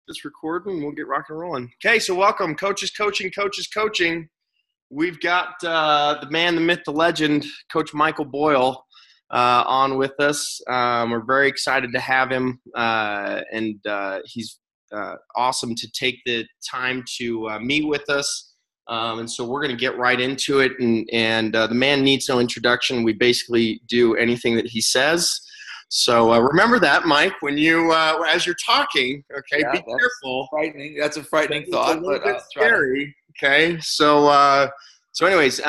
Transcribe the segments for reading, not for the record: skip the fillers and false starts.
this recording and we'll get rock and rolling. Okay, so welcome, Coaches Coaching, Coaches Coaching. We've got the man, the myth, the legend, Coach Michael Boyle on with us. We're very excited to have him, and he's awesome to take the time to meet with us. And so we're going to get right into it. And the man needs no introduction. We basically do anything that he says. So remember that, Mike, when you, as you're talking, okay, yeah, be careful. Frightening. That's a frightening thought. It's a little bit scary. Okay. So anyways,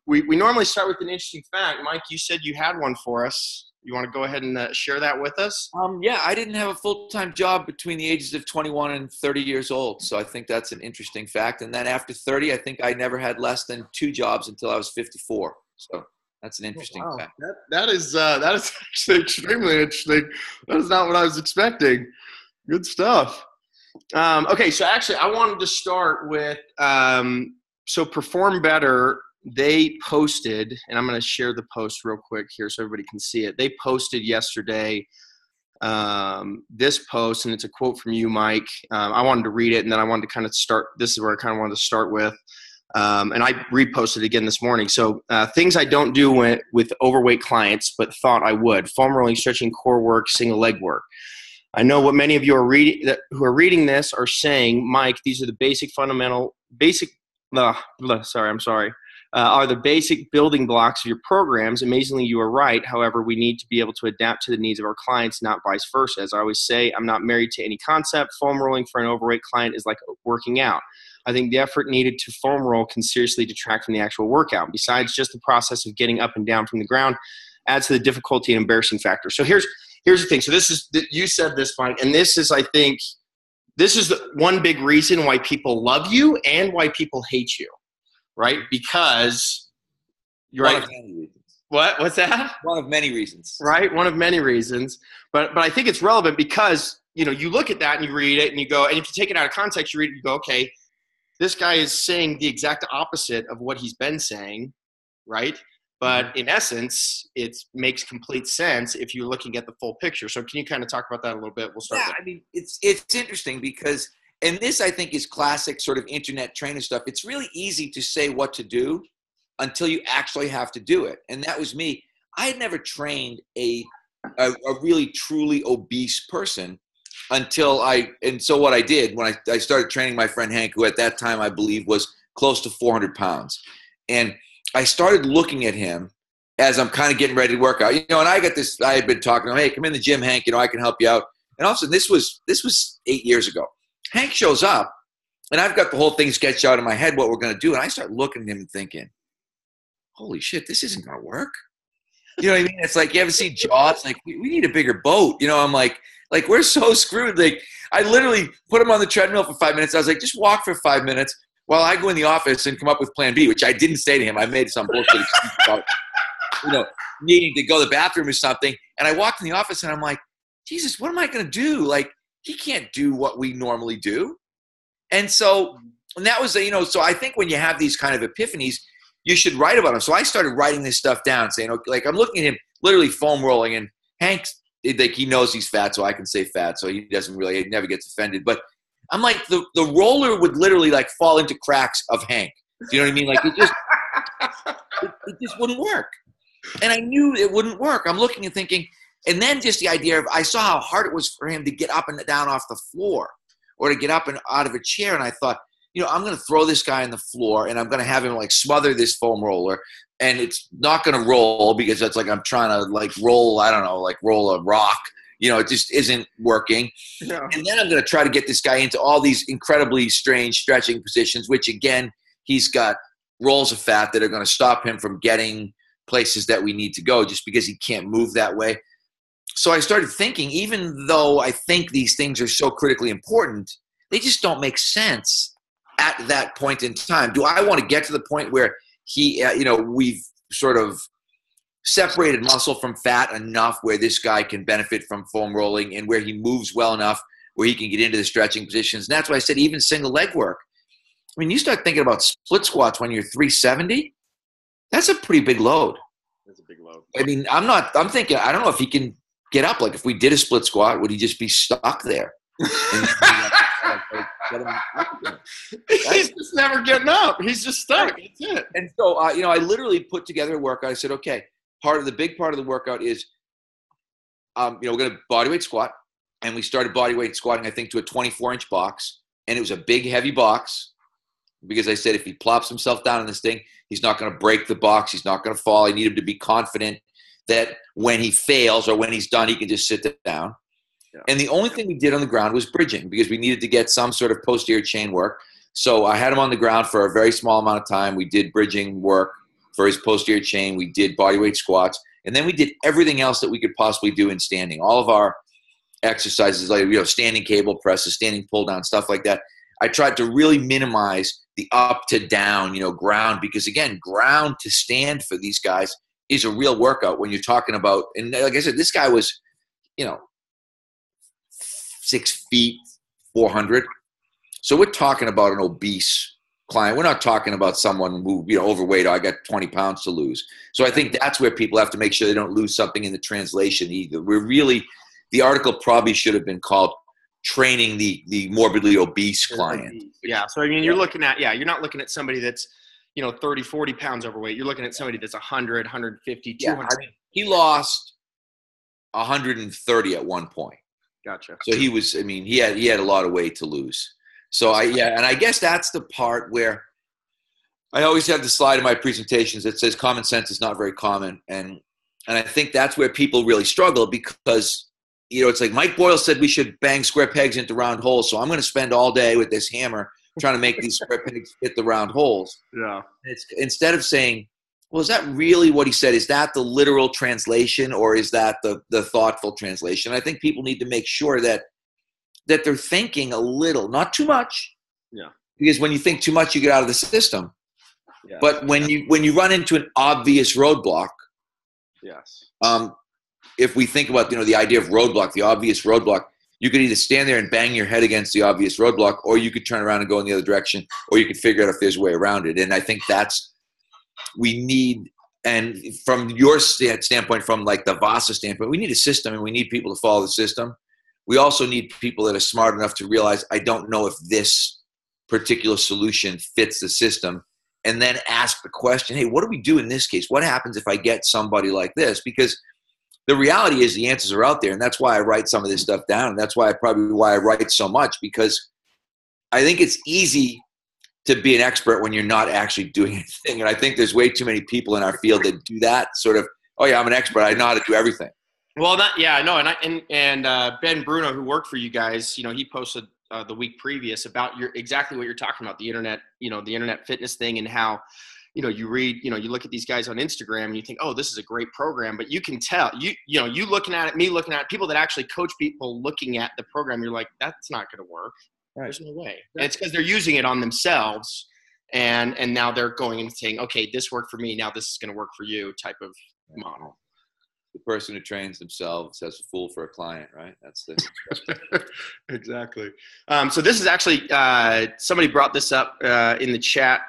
we normally start with an interesting fact. Mike, you said you had one for us. You want to go ahead and share that with us? Yeah, I didn't have a full-time job between the ages of 21 and 30 years old. So I think that's an interesting fact. And then after 30, I think I never had less than 2 jobs until I was 54. So that's an interesting fact. That is actually extremely interesting. That is not what I was expecting. Good stuff. Okay, so actually I wanted to start with so Perform Better. They posted, and I'm going to share the post real quick here so everybody can see it. They posted yesterday this post, and it's a quote from you, Mike. I wanted to read it, and then I wanted to kind of start. This is where I kind of wanted to start with. And I reposted again this morning. So things I don't do with overweight clients, but thought I would: foam rolling, stretching, core work, single leg work. I know what many of you who are reading this are saying, Mike, these are the are the basic building blocks of your programs. Amazingly, you are right. However, we need to be able to adapt to the needs of our clients, not vice versa. As I always say, I'm not married to any concept. Foam rolling for an overweight client is like working out. I think the effort needed to foam roll can seriously detract from the actual workout. Besides just the process of getting up and down from the ground adds to the difficulty and embarrassing factor. So here's the thing. So you said this, Mike, and this is, I think, this is the one big reason why people love you and why people hate you, right? Because you're right. One of many reasons. What's that? One of many reasons. Right, one of many reasons. But I think it's relevant because, you look at that and you read it and you go, and if you take it out of context, you read it and you go, okay, this guy is saying the exact opposite of what he's been saying, right? But in essence, it makes complete sense if you're looking at the full picture. So can you kind of talk about that a little bit? We'll start. Yeah, I mean, it's interesting because, and this I think is classic sort of internet trainer stuff. It's really easy to say what to do until you actually have to do it. And that was me. I had never trained a really truly obese person and so what I did when I started training my friend Hank, who at that time I believe was close to 400 pounds. And I started looking at him as I'm kind of getting ready to work out, and I had been talking to him, hey, come in the gym, Hank, I can help you out. And all of a sudden, this was 8 years ago. Hank shows up and I've got the whole thing sketched out in my head, what we're going to do. And I start looking at him and thinking, holy shit, this isn't going to work. You know what I mean? It's like, you ever see Jaws? Like, we need a bigger boat. I'm like, we're so screwed. Like, I literally put him on the treadmill for 5 minutes. I was like, just walk for 5 minutes while I go in the office and come up with plan B, which I didn't say to him. I made some bullshit excuse about, needing to go to the bathroom or something. And I walked in the office and I'm like, Jesus, what am I going to do? Like, he can't do what we normally do. And that was, so I think when you have these kind of epiphanies, you should write about them. So I started writing this stuff down, saying, okay, like I'm looking at him literally foam rolling, and Hank's like, he knows he's fat, so I can say fat, so he never gets offended. But I'm like, the roller would literally like fall into cracks of Hank. Do you know what I mean? Like it just wouldn't work. And I knew it wouldn't work. I'm looking and thinking, and then just the idea of, I saw how hard it was for him to get up and down off the floor or to get up and out of a chair. And I thought, I'm going to throw this guy on the floor and I'm going to have him like smother this foam roller, and it's not going to roll because that's like, I'm trying to like roll, I don't know, like roll a rock. It just isn't working. Yeah. And then I'm going to try to get this guy into all these incredibly strange stretching positions, which again, he's got rolls of fat that are going to stop him from getting places that we need to go just because he can't move that way. So I started thinking, even though I think these things are so critically important, they just don't make sense at that point in time. Do I want to get to the point where we've sort of separated muscle from fat enough where this guy can benefit from foam rolling and where he moves well enough where he can get into the stretching positions? And that's why I said even single leg work. I mean, you start thinking about split squats when you're 370, that's a pretty big load. That's a big load. I mean, I'm thinking, I don't know if he can get up. Like if we did a split squat, would he just be stuck there? never getting up. He's just stuck. That's it. And so, I literally put together a workout. I said, okay, the big part of the workout is, we're going to bodyweight squat. And we started bodyweight squatting, I think, to a 24-inch box. And it was a big, heavy box because I said if he plops himself down in this thing, he's not going to break the box. He's not going to fall. I need him to be confident that when he fails or when he's done, he can just sit down. Yeah. And the only thing we did on the ground was bridging because we needed to get some sort of posterior chain work. So I had him on the ground for a very small amount of time. We did bridging work for his posterior chain. We did bodyweight squats. And then we did everything else that we could possibly do in standing. All of our exercises like, standing cable presses, standing pull down, stuff like that. I tried to really minimize the up to down, ground, because again, ground to stand for these guys is a real workout when you're talking about, and like I said, this guy was, 6 feet, 400. So we're talking about an obese client. We're not talking about someone who, overweight, I got 20 pounds to lose. So I think that's where people have to make sure they don't lose something in the translation either. The article probably should have been called Training the Morbidly Obese Client. Yeah. So, you're looking at, you're not looking at somebody that's, 30, 40 pounds overweight. You're looking at somebody that's 100, 150, 200. Yeah, he lost 130 at one point. Gotcha. So he was, he had a lot of weight to lose. So and I guess that's the part where I always have the slide in my presentations that says common sense is not very common. And I think that's where people really struggle because, it's like Mike Boyle said we should bang square pegs into round holes. So I'm going to spend all day with this hammer trying to make these square pegs fit the round holes. Yeah. Instead of saying, well, is that really what he said? Is that the literal translation or is that the thoughtful translation? I think people need to make sure that they're thinking a little, not too much. Yeah. Because when you think too much, you get out of the system. Yes. But when you run into an obvious roadblock, yes. If we think about, the idea of roadblock, the obvious roadblock, you could either stand there and bang your head against the obvious roadblock, or you could turn around and go in the other direction, or you could figure out if there's a way around it. And I think we need, and from your standpoint, from like the Vasa standpoint, we need a system and we need people to follow the system. We also need people that are smart enough to realize, I don't know if this particular solution fits the system. And then ask the question, hey, what do we do in this case? What happens if I get somebody like this? Because the reality is the answers are out there. And that's why I write some of this stuff down. And that's why I write so much, because I think it's easy to be an expert when you're not actually doing anything. And I think there's way too many people in our field that do that sort of, oh yeah, I'm an expert. I know how to do everything. Well, and Ben Bruno, who worked for you guys, he posted the week previous about exactly what you're talking about, the internet, the internet fitness thing, and how, you look at these guys on Instagram and you think, oh, this is a great program, but you can tell, you looking at it, me looking at it, people that actually coach people looking at the program, you're like, that's not going to work. Right. There's no way. And it's because they're using it on themselves, and now they're going and saying, okay, this worked for me, now this is going to work for you, type of model. The person who trains themselves has a fool for a client, right? That's the exactly. So this is actually somebody brought this up in the chat,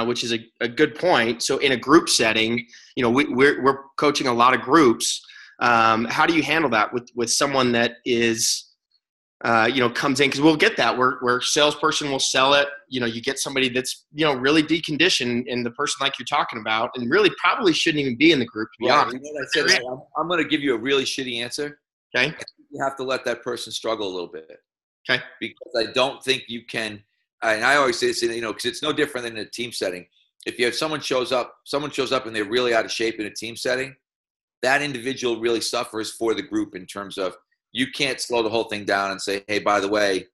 which is a good point. So in a group setting, we're coaching a lot of groups. How do you handle that with someone that is comes in? Because we'll get that where salesperson will sell it. You get somebody that's really deconditioned, and the person like you're talking about, and really probably shouldn't even be in the group, to be honest. I said, I'm going to give you a really shitty answer. Okay. You have to let that person struggle a little bit. Okay. Because I don't think you can. And I always say this, because it's no different than in a team setting. If you have someone shows up and they're really out of shape in a team setting, that individual really suffers for the group in terms of, you can't slow the whole thing down and say, hey, by the way.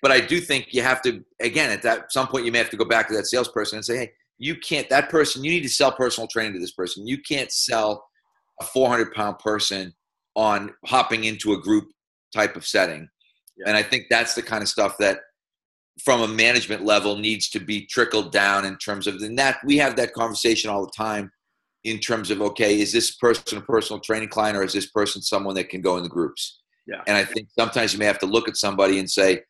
But I do think you have to, again, at some point you may have to go back to that salesperson and say, hey, you need to sell personal training to this person. You can't sell a 400-pound person on hopping into a group type of setting. Yeah. And I think that's the kind of stuff that from a management level needs to be trickled down in terms of, and that we have that conversation all the time in terms of, okay, is this person a personal training client, or is this person someone that can go in the groups? Yeah. And I think sometimes you may have to look at somebody and say,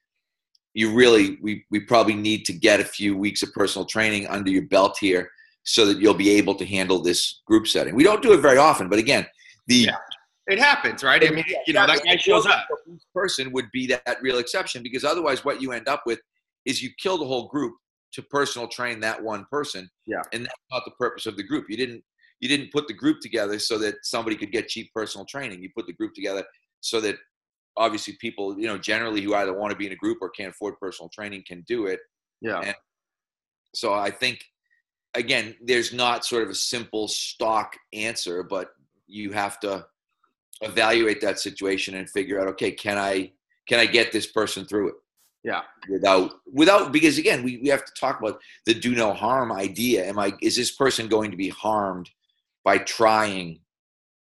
we probably need to get a few weeks of personal training under your belt here so that you'll be able to handle this group setting. We don't do it very often, but again, it happens, right? I mean, that guy shows up. Each person would be that real exception, because otherwise what you end up with is you kill the whole group to personal train that one person. Yeah. And that's not the purpose of the group. You didn't put the group together so that somebody could get cheap personal training. You put the group together so that obviously people, generally who either want to be in a group or can't afford personal training can do it. Yeah. And so I think, again, there's not sort of a simple stock answer, but you have to evaluate that situation and figure out, okay, can I get this person through it? Yeah. Without, because again, we have to talk about the do no harm idea. Is this person going to be harmed by trying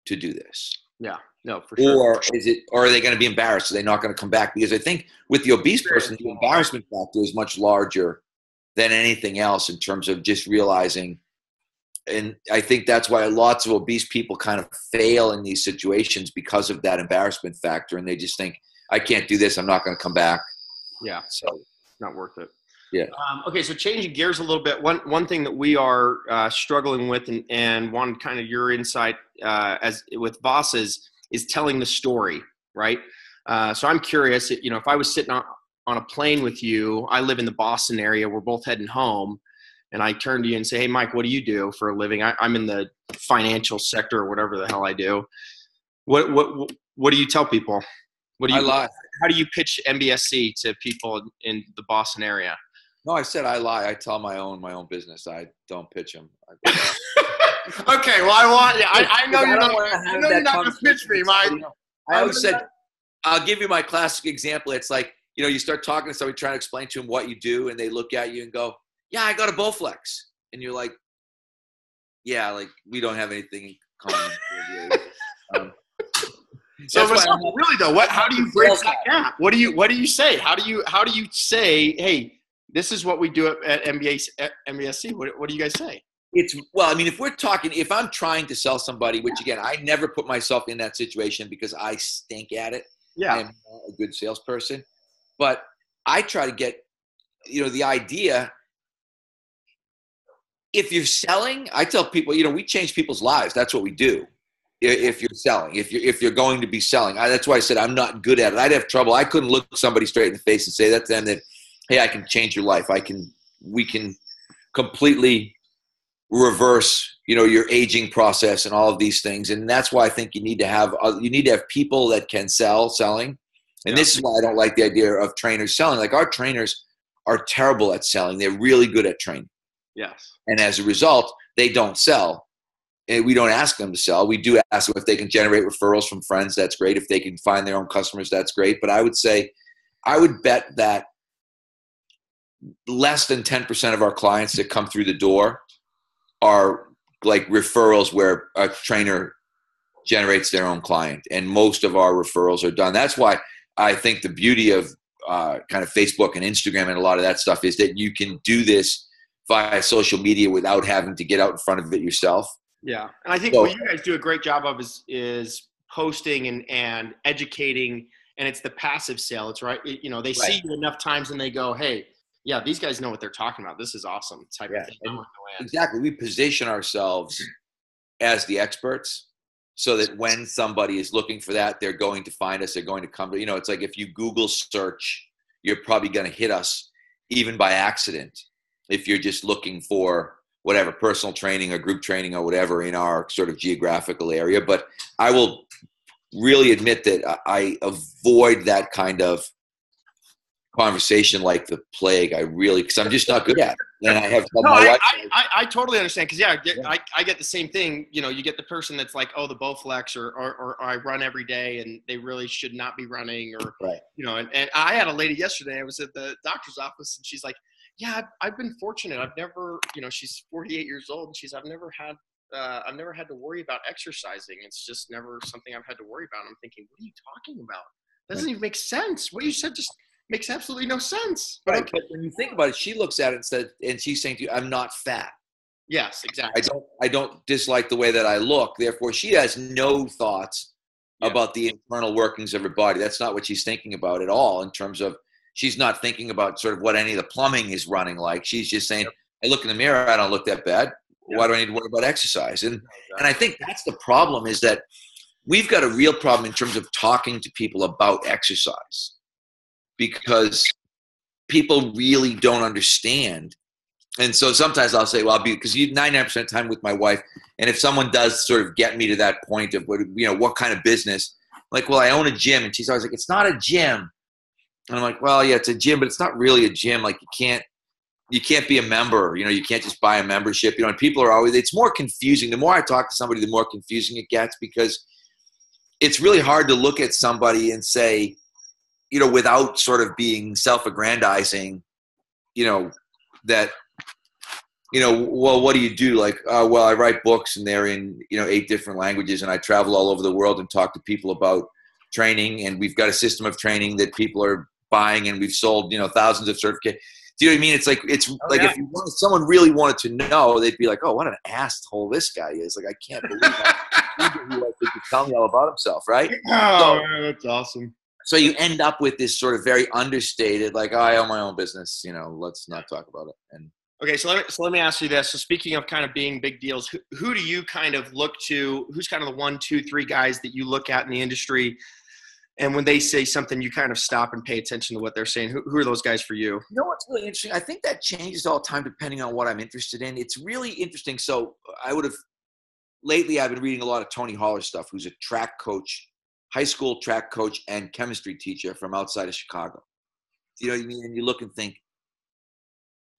to do this? Yeah. No, for sure. Or are they going to be embarrassed? Are they not going to come back? Because I think with the obese person, the embarrassment factor is much larger than anything else in terms of just realizing. And I think that's why lots of obese people kind of fail in these situations because of that embarrassment factor. And they just think, I can't do this. I'm not going to come back. Yeah. So not worth it. Yeah. Okay. So changing gears a little bit, one thing that we are struggling with and wanted kind of your insight as with Vasa is telling the story, right? So I'm curious, if I was sitting on a plane with you, I live in the Boston area, we're both heading home, and I turn to you and say, hey, Mike, what do you do for a living? I'm in the financial sector or whatever the hell I do. What do you tell people? I lie. How do you pitch MBSC to people in the Boston area? No, I said I lie. I tell my own business. I don't pitch them. Okay, well, I know you're not going to pitch me, Mike. I always said, I'll give you my classic example. It's like, you start talking to somebody, trying to explain to them what you do, and they look at you and go, yeah, I got a Bowflex. And you're like, yeah, like we don't have anything in common. So really though, how do you bridge that gap? What do you say? How do you say, hey, this is what we do at MBSC? What do you guys say? If I'm trying to sell somebody, which again, I never put myself in that situation because I stink at it. Yeah. I am not a good salesperson, but I try to get, the idea. If you're selling, I tell people, we change people's lives. That's what we do. If you're selling, if you're going to be selling, that's why I said I'm not good at it. I'd have trouble. I couldn't look somebody straight in the face and say that to them that, hey, I can change your life. We can completely reverse, your aging process and all of these things. And that's why I think you need to have people that can selling. And this is why I don't like the idea of trainers selling. Like our trainers are terrible at selling. They're really good at training. Yes. And as a result, they don't sell. And we don't ask them to sell. We do ask them if they can generate referrals from friends. That's great. If they can find their own customers, that's great. But I would bet that less than 10% of our clients that come through the door are like referrals where a trainer generates their own client. And most of our referrals are done. That's why I think the beauty of kind of Facebook and Instagram and a lot of that stuff is that you can do this via social media without having to get out in front of it yourself. Yeah. And I think what you guys do a great job of is posting and educating, and it's the passive sale. It's right. They see you enough times and they go, hey, yeah, these guys know what they're talking about. This is awesome type of thing. Exactly. We position ourselves as the experts so that when somebody is looking for that, they're going to find us. They're going to come to, it's like if you Google search, you're probably going to hit us even by accident if you're just looking for whatever, personal training or group training or whatever in our sort of geographical area. But I will really admit that I avoid that kind of conversation like the plague. Because I'm just not good at it. And I have I totally understand. Because I get the same thing. You get the person that's like, oh, the Bowflex or I run every day and they really should not be running and I had a lady yesterday. I was at the doctor's office and she's like, yeah, I've been fortunate. I've never, she's 48 years old. And I've never had to worry about exercising. It's just never something I've had to worry about. I'm thinking, what are you talking about? That doesn't even make sense. What you said just makes absolutely no sense. But, but when you think about it, she looks at it and she's saying to you, I'm not fat. Yes, exactly. I don't dislike the way that I look. Therefore, she has no thoughts about the internal workings of her body. That's not what she's thinking about at all in terms of, she's not thinking about sort of what any of the plumbing is running like. She's just saying, I look in the mirror, I don't look that bad. Why do I need to worry about exercise? And I think that's the problem, is that we've got a real problem in terms of talking to people about exercise, because people really don't understand And so sometimes I'll say, well, I'll be, because 99% of the time with my wife. And if someone does sort of get me to that point of what kind of business, like, well, I own a gym. And she's always like, it's not a gym. And I'm like, well, yeah, it's a gym, but it's not really a gym. Like you can't be a member, you can't just buy a membership, and people are always, it's more confusing. The more I talk to somebody, the more confusing it gets, because it's really hard to look at somebody and say, without sort of being self-aggrandizing, that, well, what do you do? Like, well, I write books and they're in, 8 different languages, and I travel all over the world and talk to people about training, and we've got a system of training that people are buying, and we've sold, thousands of certificates. Do you know what I mean? It's like, yeah. If someone really wanted to know, they'd be like, oh, what an asshole this guy is. Like, I can't believe that. Who could tell me all about himself, right? Oh, man, that's awesome. So you end up with this sort of very understated, like, oh, I own my own business, let's not talk about it. And okay, so let me ask you this. So speaking of kind of being big deals, who do you kind of look to? Who's kind of the 1, 2, 3 guys that you look at in the industry, and when they say something, you kind of stop and pay attention to what they're saying? Who are those guys for you? What's really interesting? I think that changes all the time depending on what I'm interested in. It's really interesting. So lately I've been reading a lot of Tony Holler stuff, who's a track coach, high school track coach and chemistry teacher from outside of Chicago. You know what I mean? And you look and think,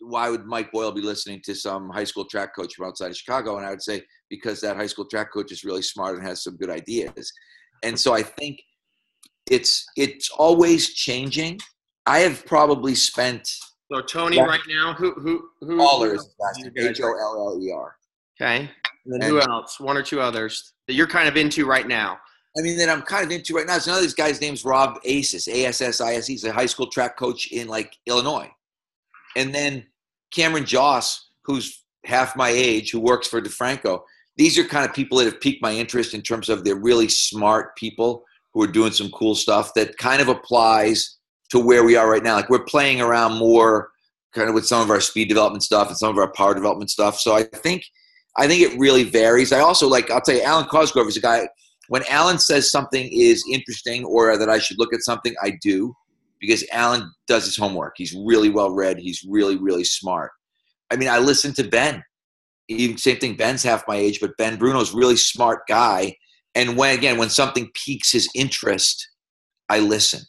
why would Mike Boyle be listening to some high school track coach from outside of Chicago? And I would say, because that high school track coach is really smart and has some good ideas. And so I think it's always changing. I have probably spent. So Tony right now, who Holler is his last name, Holler. Okay. And then who else? 1 or 2 others that you're kind of into right now. I mean, that I'm kind of into right now. So another of these guys' name's Rob Asis, A-S-S-I-S. He's a high school track coach in Illinois. And then Cameron Joss, who's half my age, who works for DeFranco. These are kind of people that have piqued my interest in terms of they're really smart people who are doing some cool stuff that kind of applies to where we are right now. Like, we're playing around more kind of with some of our speed development stuff and some of our power development stuff. So I think it really varies. I also I'll tell you, Alan Cosgrove is a guy, when Alan says something is interesting or that I should look at something, I do, because Alan does his homework. He's really well read. He's really, really smart. I mean, I listen to Ben. Even same thing. Ben's half my age, but Ben Bruno's a really smart guy. And when something piques his interest, I listen.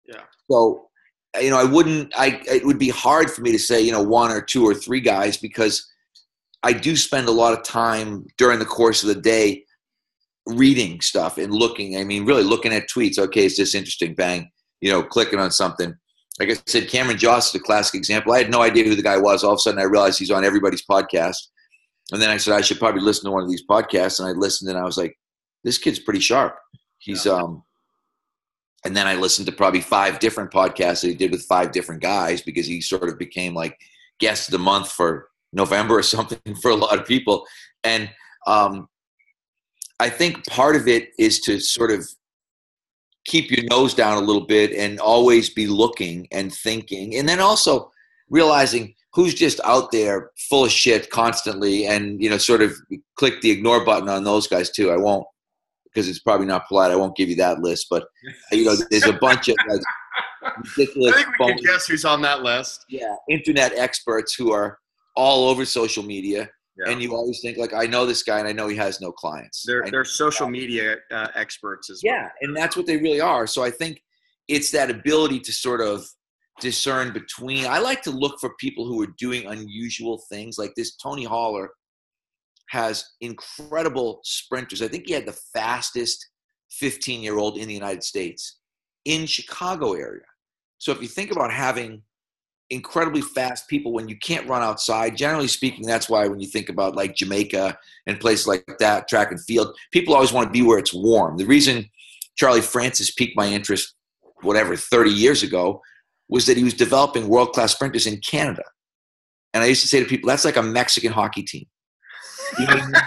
Yeah. So, it would be hard for me to say, 1 or 2 or 3 guys, because I do spend a lot of time during the course of the day reading stuff and looking. I mean, really looking at tweets. Okay, is this interesting? Bang, clicking on something. Like I said, Cameron Joss is a classic example. I had no idea who the guy was. All of a sudden, I realized he's on everybody's podcast. And then I said, I should probably listen to one of these podcasts. And I listened, and I was like, this kid's pretty sharp. He's and then I listened to probably 5 different podcasts that he did with 5 different guys, because he sort of became like guest of the month for November or something for a lot of people. And I think part of it is to sort of keep your nose down a little bit and always be looking and thinking, and then also realizing who's just out there full of shit constantly, and sort of click the ignore button on those guys too. I won't, because it's probably not polite. I won't give you that list, but there's a bunch of ridiculous. I think we can guess who's on that list. Yeah, internet experts who are all over social media. Yeah. And you always think, I know this guy and I know he has no clients. They're social media experts as well. Yeah, and that's what they really are. So I think it's that ability to sort of discern between. I like to look for people who are doing unusual things. Like this Tony Holler has incredible sprinters. I think he had the fastest 15-year-old in the United States in Chicago area. So if you think about having incredibly fast people when you can't run outside, generally speaking, that's why when you think about Jamaica and places like that, track and field, people always want to be where it's warm. The reason Charlie Francis piqued my interest, 30 years ago, was that he was developing world-class sprinters in Canada. And I used to say to people, that's like a Mexican hockey team. You know what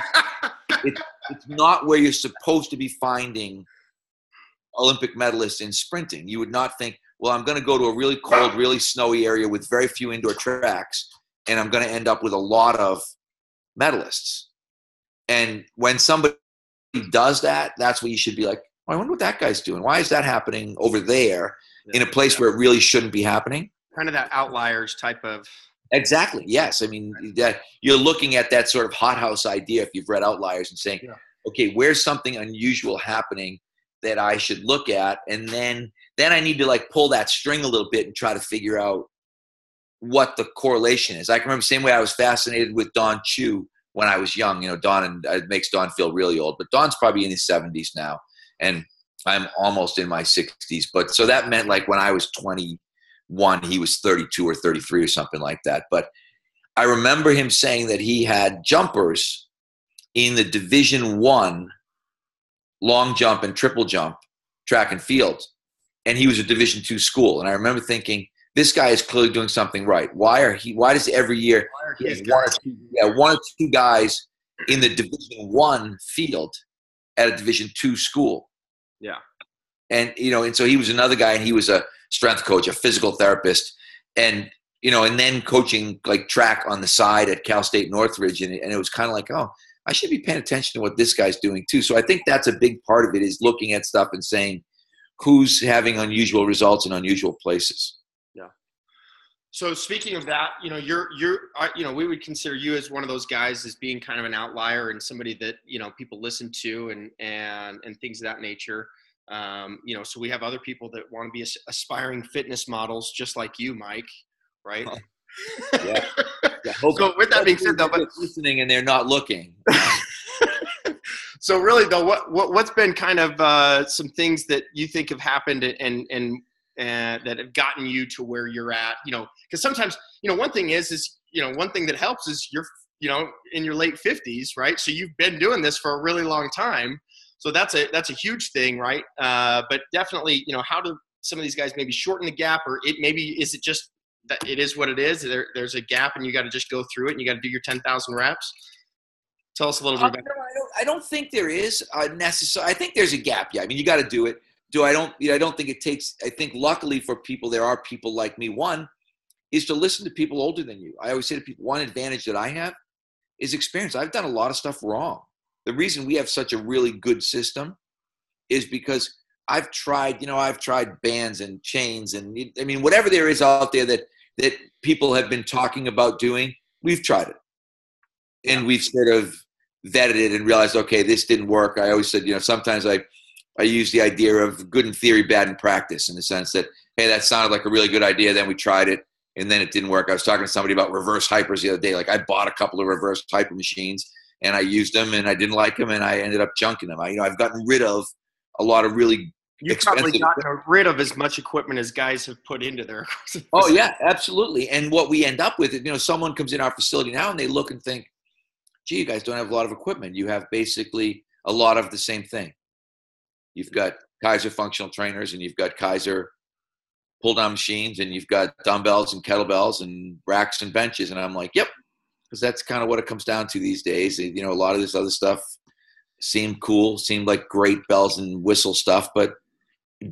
I mean? It's not where you're supposed to be finding Olympic medalists in sprinting. You would not think, well, I'm going to go to a really cold, really snowy area with very few indoor tracks, and I'm going to end up with a lot of medalists. And when somebody does that, that's what you should be like, oh, I wonder what that guy's doing. Why is that happening over there in a place where it really shouldn't be happening? Kind of that outliers type of. Exactly. Yes. I mean, you're looking at that sort of hothouse idea if you've read Outliers and saying, Yeah. okay, where's something unusual happening that I should look at? And then I need to like pull that string a little bit and try to figure out what the correlation is. I can remember the same way I was fascinated with Don Chu when I was young. You know, Don, and it makes Don feel really old, but Don's probably in his 70s now, and I'm almost in my 60s. But so that meant like when I was 21, he was 32 or 33 or something like that. But I remember him saying that he had jumpers in the Division I long jump and triple jump track and field, and he was a Division II school. And I remember thinking, this guy is clearly doing something right. Why does every year he has one or two guys in the Division I field at a Division II school? Yeah. And, you know, and so he was another guy, and he was a strength coach, a physical therapist, and, you know, and then coaching like track on the side at Cal State Northridge. And it was kind of like, oh, I should be paying attention to what this guy's doing too. So I think that's a big part of it, is looking at stuff and saying who's having unusual results in unusual places. Yeah. So speaking of that, you know, you know, we would consider you as one of those guys as being kind of an outlier and somebody that, you know, people listen to and things of that nature. You know, so we have other people that want to be aspiring fitness models, just like you, Mike, right? Yeah. So with that being said, though, but listening and they're not looking. So really, though, what's been kind of some things that you think have happened and that have gotten you to where you're at? You know, because sometimes, you know, one thing is you know, one thing that helps is you're, you know, in your late 50s, right? So you've been doing this for a really long time. So that's a huge thing, right? But definitely, you know, how do some of these guys maybe shorten the gap, or is it just that it is what it is? There's a gap and you got to just go through it and you got to do your 10,000 reps. Tell us a little bit about that. I don't think there is necessary. I think there's a gap. Yeah. I mean, you got to do it. I don't think it takes, I think luckily for people, there are people like me. One is to listen to people older than you. I always say to people, one advantage that I have is experience. I've done a lot of stuff wrong. The reason we have such a really good system is because I've tried bands and chains and, I mean, whatever there is out there that people have been talking about doing, we've tried it. And we've sort of vetted it and realized, okay, this didn't work. I always said, you know, sometimes I use the idea of good in theory, bad in practice, in the sense that, hey, that sounded like a really good idea. Then we tried it and then it didn't work. I was talking to somebody about reverse hypers the other day. Like, I bought a couple of reverse hyper machines and I used them and I didn't like them and I ended up junking them. I've gotten rid of a lot of really expensive. You've probably gotten rid of as much equipment as guys have put into their. Oh yeah, absolutely. And what we end up with is, you know, someone comes in our facility now and they look and think, gee, you guys don't have a lot of equipment. You have basically a lot of the same thing. You've got Kaiser functional trainers and you've got Kaiser pull down machines and you've got dumbbells and kettlebells and racks and benches. And I'm like, yep, because that's kind of what it comes down to these days. You know, a lot of this other stuff seemed cool, seemed like great bells and whistle stuff, but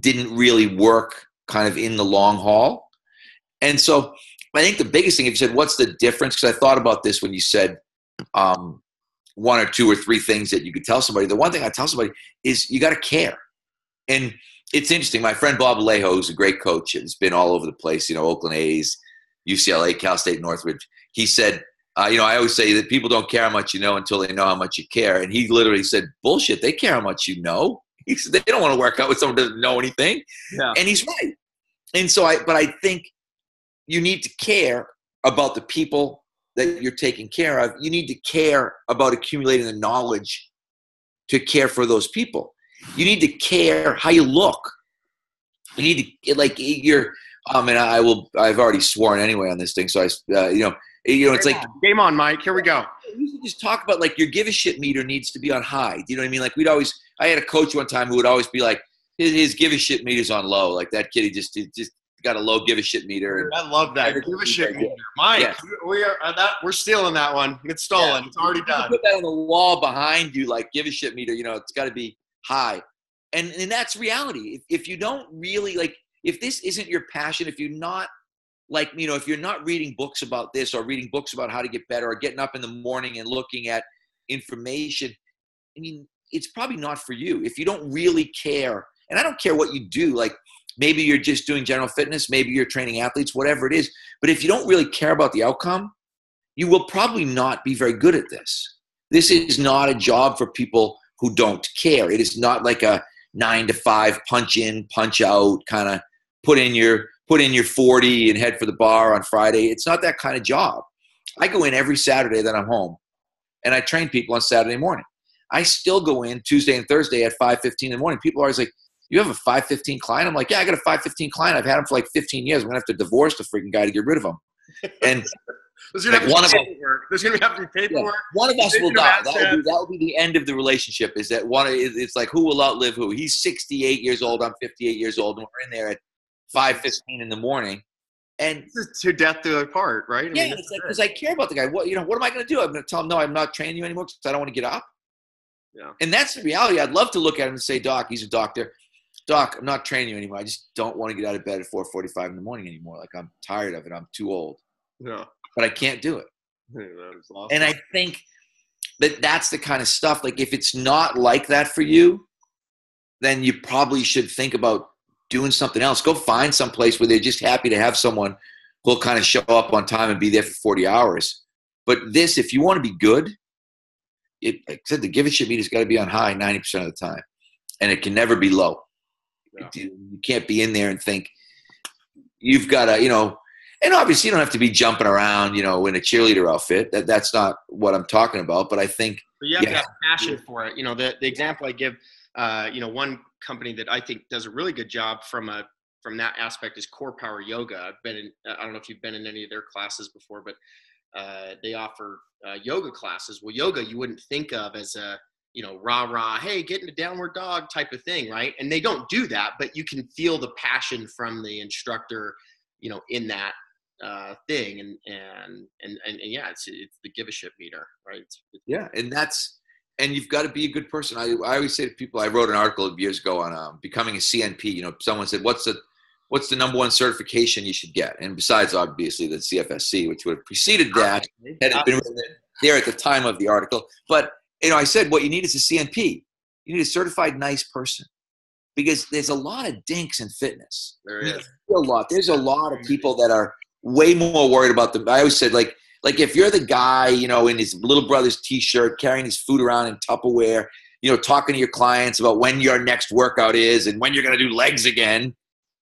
didn't really work kind of in the long haul. And so I think the biggest thing, if you said, what's the difference? Because I thought about this when you said one or two or three things that you could tell somebody. The one thing I tell somebody is you got to care. And it's interesting. My friend Bob Alejo, who's a great coach, has been all over the place, you know, Oakland A's, UCLA, Cal State Northridge. He said, you know, I always say that people don't care how much you know until they know how much you care. And he literally said, bullshit, they care how much you know. He said, they don't want to work out with someone who doesn't know anything. Yeah. And he's right. And so I think you need to care about the people that you're taking care of. You need to care about accumulating the knowledge to care for those people. You need to care how you look. You need to, like, you're, and I've already sworn anyway on this thing. So it's like, game on, Mike. Here we go. You should just talk about, like, your give a shit meter needs to be on high. Do you know what I mean? Like, I had a coach one time who would always be like, his give a shit meter's on low. Like, that kid, he just got a low give a shit meter. I love that. Give a shit meter. Mike, yeah. We're stealing that one. It's stolen. Yeah. It's already done. Put that on the wall behind you, like, give a shit meter, you know, it's got to be high. And that's reality. If you don't really, like, if this isn't your passion, if you're not, like, you know, if you're not reading books about this or reading books about how to get better or getting up in the morning and looking at information, I mean, it's probably not for you. If you don't really care, and I don't care what you do, like, Maybe you're just doing general fitness. Maybe you're training athletes, whatever it is. But if you don't really care about the outcome, you will probably not be very good at this. This is not a job for people who don't care. It is not like a 9 to 5 punch in, punch out kind of put in your 40 and head for the bar on Friday. It's not that kind of job. I go in every Saturday that I'm home, and I train people on Saturday morning. I still go in Tuesday and Thursday at 5:15 in the morning. People are always like, you have a 5:15 client? I'm like, yeah, I got a 5:15 client. I've had him for like 15 years. I'm going to have to divorce the freaking guy to get rid of him. And there's going to have to be paperwork. One of us will die. That will be the end of the relationship, is that it's like, who will outlive who? He's 68 years old. I'm 58 years old. And we're in there at 5:15 in the morning. And this is to death do us part, right? I mean, it's like, because I care about the guy. What am I going to do? I'm going to tell him, no, I'm not training you anymore because I don't want to get up. Yeah. And that's the reality. I'd love to look at him and say, Doc, he's a doctor. Doc, I'm not training you anymore. I just don't want to get out of bed at 4:45 in the morning anymore. Like, I'm tired of it. I'm too old. Yeah. But I can't do it. Yeah, that is awesome. And I think that's the kind of stuff, like, if it's not like that for you, then you probably should think about doing something else. Go find some place where they're just happy to have someone who'll kind of show up on time and be there for 40 hours. But this, if you want to be good, like I said, the give a shit meter's got to be on high 90% of the time. And it can never be low. Yeah. You can't be in there and think you've got to, and obviously you don't have to be jumping around, in a cheerleader outfit. That's not what I'm talking about. But I think you have to have passion for it. The example I give, one company that I think does a really good job from that aspect is Core Power Yoga. I don't know if you've been in any of their classes before, but they offer yoga classes. Well, yoga you wouldn't think of as a rah, hey, get into downward dog type of thing, right? And they don't do that, but you can feel the passion from the instructor, in that thing. And yeah, it's the give a shit meter, right? Yeah, and you've got to be a good person. I always say to people, I wrote an article years ago on becoming a CNP. Someone said, what's the number one certification you should get? And besides, obviously, the CFSC, which would have preceded that, had been written there at the time of the article. But I said, what you need is a CNP. You need a certified nice person, because there's a lot of dinks in fitness. There is There's a lot of people that are way more worried about them. I always said, like if you're the guy, in his little brother's T-shirt, carrying his food around in Tupperware, talking to your clients about when your next workout is and when you're going to do legs again,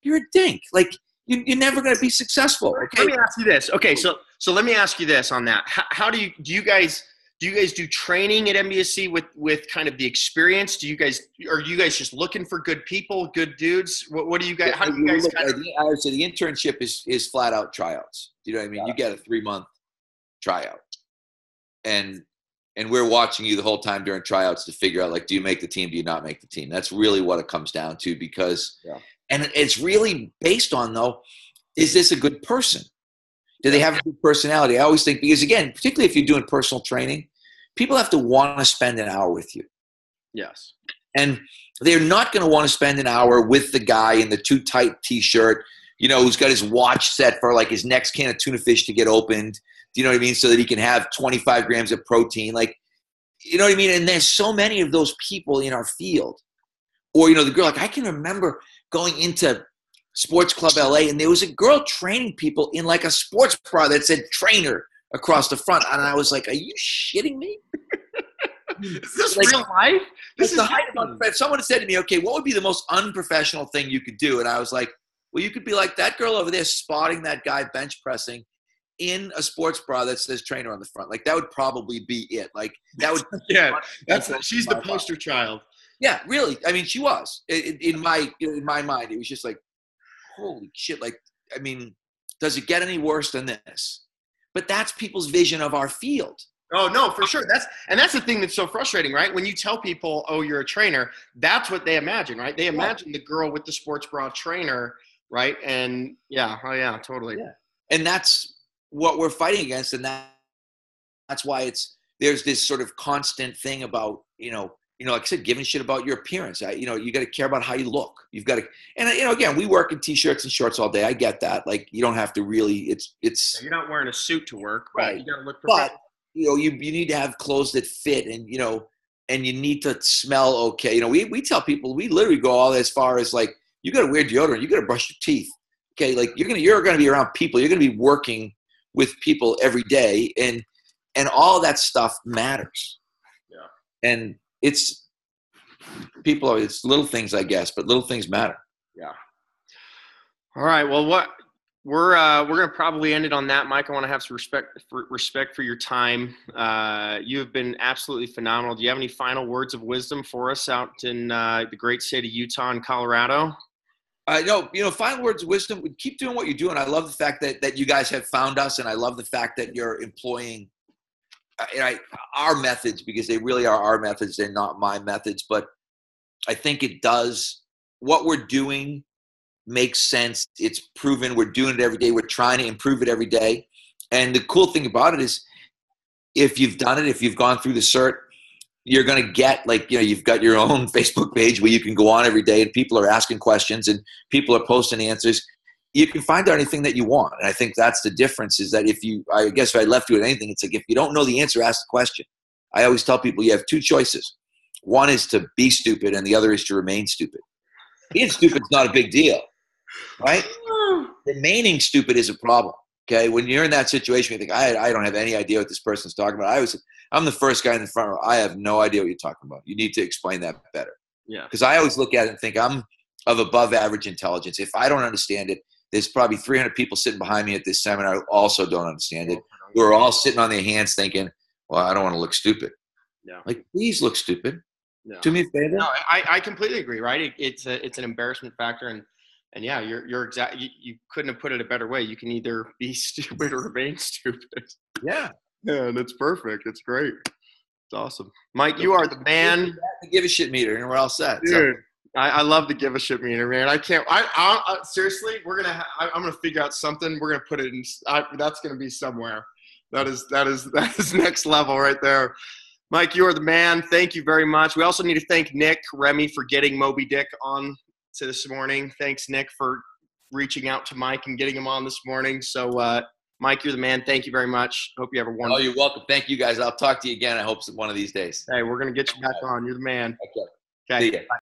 you're a dink. Like, you're never going to be successful. Okay. Let me ask you this. Okay, so let me ask you this on that. How do you guys do training at MBSC with kind of the experience? Are you guys just looking for good people, good dudes? What do you guys? How do you guys? I would say the internship is flat out tryouts. Do you know what I mean? You get a 3-month tryout, and we're watching you the whole time during tryouts to figure out, like, do you make the team? Do you not make the team? That's really what it comes down to, because, and it's really based on, though, is this a good person? Do they have a good personality? I always think, because again, particularly if you're doing personal training, people have to want to spend an hour with you. Yes. And they're not going to want to spend an hour with the guy in the too tight T-shirt, who's got his watch set for like his next can of tuna fish to get opened. Do you know what I mean? So that he can have 25 grams of protein. Like, you know what I mean? And there's so many of those people in our field. Or, the girl, like, I can remember going into Sports Club LA, and there was a girl training people in like a sports bra that said trainer across the front. And I was like, are you shitting me? Is this real life? This is the height of unprofessional. If someone had said to me, okay, what would be the most unprofessional thing you could do? And I was like, well, you could be like that girl over there spotting that guy bench pressing in a sports bra that says trainer on the front. Like, that would probably be it. Like, that would she's the poster child. Yeah, really. I mean, she was in my mind. It was just like, holy shit. Like, I mean, does it get any worse than this? But that's people's vision of our field. Oh, no, for sure. That's the thing that's so frustrating, right? When you tell people, oh, you're a trainer, that's what they imagine, right? They imagine the girl with the sports bra trainer, right? And totally. Yeah. And that's what we're fighting against. And that's why there's this sort of constant thing about, like I said, giving shit about your appearance. You got to care about how you look. You've got to, and again, we work in T-shirts and shorts all day. I get that. Like, you don't have to really. It's. You're not wearing a suit to work, right? You got to look professional. But you need to have clothes that fit, and and you need to smell okay. We tell people, we literally go all as far as like, You got to wear deodorant. You got to brush your teeth. Okay, like you're gonna be around people. You're gonna be working with people every day, and all that stuff matters. Yeah. And it's little things, I guess, but little things matter. Yeah. All right. Well, we're gonna probably end it on that, Mike. I want to have some respect for your time. You have been absolutely phenomenal. Do you have any final words of wisdom for us out in the great state of Utah and Colorado? No, final words of wisdom. Keep doing what you're doing. I love the fact that you guys have found us, and I love the fact that you're employing our methods, because they really are our methods. They're not my methods, but I think it does. What we're doing makes sense. It's proven. We're doing it every day. We're trying to improve it every day. And the cool thing about it is, if you've done it, if you've gone through the cert, you're going to get, you've got your own Facebook page where you can go on every day and people are asking questions and people are posting answers. You can find out anything that you want. And I think that's the difference, is that if I left you with anything, it's like, if you don't know the answer, ask the question. I always tell people you have two choices. One is to be stupid and the other is to remain stupid. Being stupid is not a big deal, right? Remaining stupid is a problem. Okay, when you're in that situation, you think, I don't have any idea what this person's talking about. I'm the first guy in the front row. I have no idea what you're talking about. You need to explain that better. Yeah. Because I always look at it and think I'm of above average intelligence. If I don't understand it, there's probably 300 people sitting behind me at this seminar who also don't understand it, who are all sitting on their hands thinking, well, I don't want to look stupid. Yeah. Like, please look stupid. No. Do me a favor. No, I completely agree, right? It's an embarrassment factor, and yeah, you're exactly. You couldn't have put it a better way. You can either be stupid or remain stupid. Yeah. Yeah, and it's perfect. It's great. It's awesome, Mike. You are the man. The give a shit meter, and we're all set. Dude, so. I love the give a shit meter, man. I can't. I seriously, I'm gonna figure out something. We're gonna put it in. That's gonna be somewhere. That is next level right there. Mike, you are the man. Thank you very much. We also need to thank Nick Remy for getting Moby Dick on to this morning. Thanks, Nick, for reaching out to Mike and getting him on this morning. So, Mike, you're the man. Thank you very much. Hope you have a wonderful. Oh, you're welcome. Thank you, guys. I'll talk to you again. I hope one of these days. Hey, we're going to get you back on. You're the man. Okay. See ya. Bye.